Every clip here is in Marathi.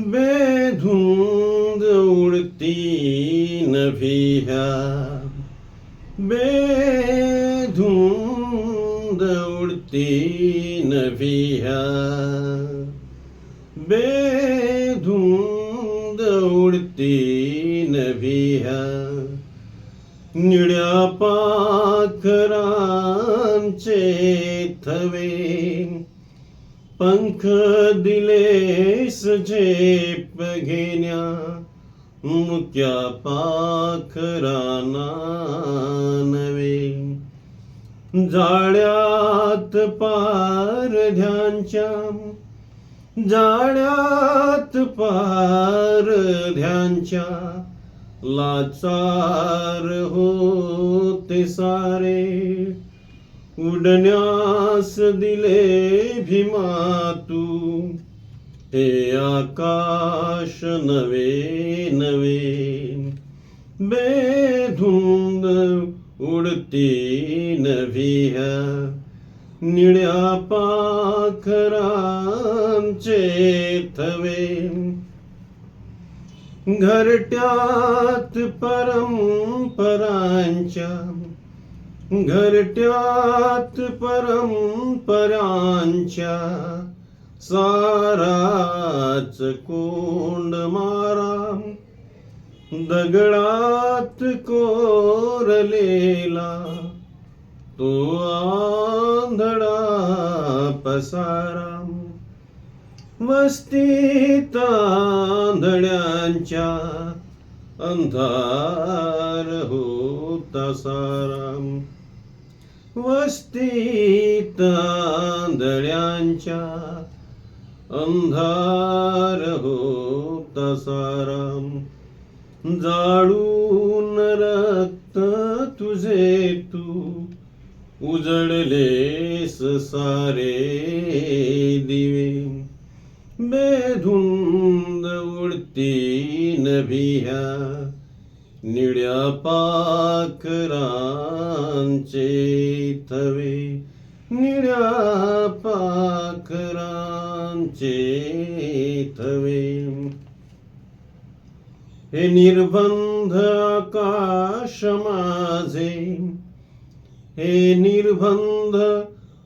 बेधुंद उडती नभिया, बेधुंद उडती नभिया, बेधुंद उडती नभिया, निळ्या पाखरांचे थवे, पंख दिलेस झेप घेण्या, मुक्या पाखरांना नवे. जाळ्यात पारध्यांच्या, जाळ्यात पारध्यांच्या, लाचार होते सारे. उडण्यास दिले भीमा तू, हे आकाश नवे नवे. बेधुंद उडती नभिया, निळ्या पाखरांचे थवे. घरट्यात परंपरांच्या, घरट्यात परंपरांच्या, साराच कोंड मारा. दगडात कोरलेला तो आंधळा पसारा. वस्तीत आंधळ्यांच्या, अंधार होता सारा. वस्तीत आंधळ्यांच्या, अंधार होता सारा. जाळून रक्त तुझे तू, उजळलेस सारे दिवे. बेधुंद उडती नभिया, निळ्या पाखरांचे थवे, निळ्या पाखरांचे थवे. हे निर्बंध आकाश माझे, हे निर्बंध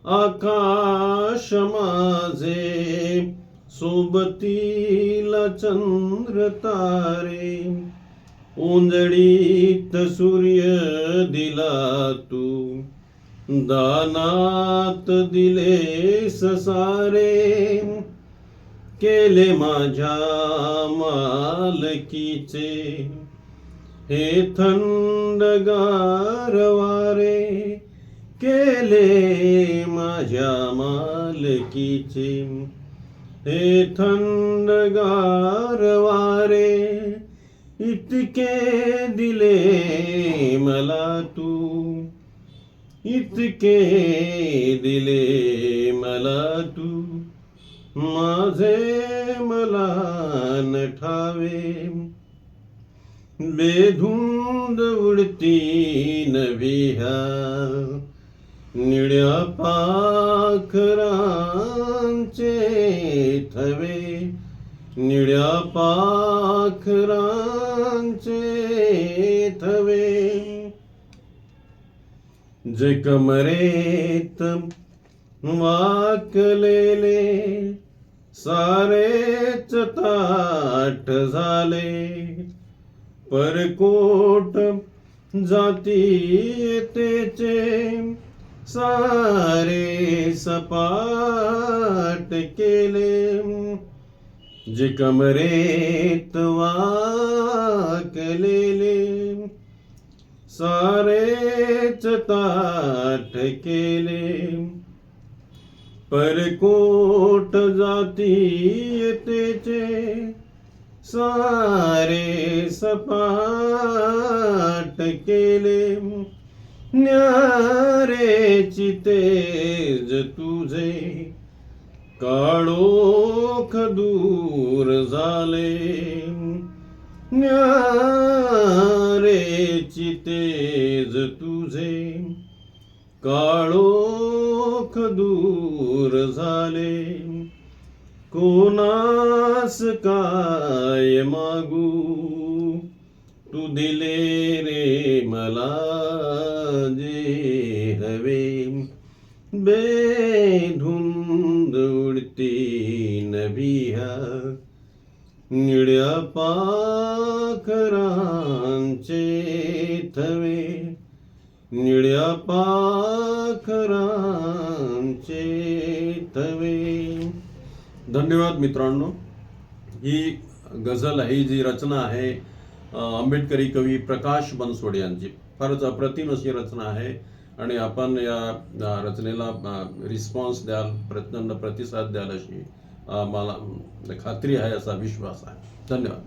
आकाश माझे. सोबतीला चंद्र तारे, ओंजळीत सूर्य दिला तू. दानात दिलेस सारे, केले माझ्या मालकीचे. हे थंडगार वारे, केले माझ्या मालकीचे. हे थंडगार वारे, इतके दिले मला तू. इतके दिले मला तू, माझे मला न ठावे. बेधुंद उडती नभिया, निळ्या पाखरांचे थवे, निळ्या पाखरांचे थवे. जे कमरेत वाकलेले, सारेच ताठ झाले. परकोट जातीयतेचे, सारे सपाट केले. जे कमरेत वाकलेले, सारेच ताठ केले. परकोट जातीयतेचे, सारे सपाट केले. न्यारेची तेज तुझे, काळोख दूर झाले. न्यारेची तेज तुझे, काळोख दूर झाले. कोणास काय मागू, तू दिले रे मला जे हवे. बेधुंद उडती नभिया, निळ्या पाखरांचे थवे, निळ्या पाखरांचे थवे. धन्यवाद मित्रांनो. ही गझल आहे, ही जी रचना आहे आंबेडकरी कवी प्रकाश बनसोडे यांची. फारच अप्रतिम अशी रचना आहे आणि आपण या रचनेला रिस्पॉन्स द्याल, प्रचंड प्रतिसाद द्याल अशी मला खात्री आहे, असा विश्वास आहे. धन्यवाद.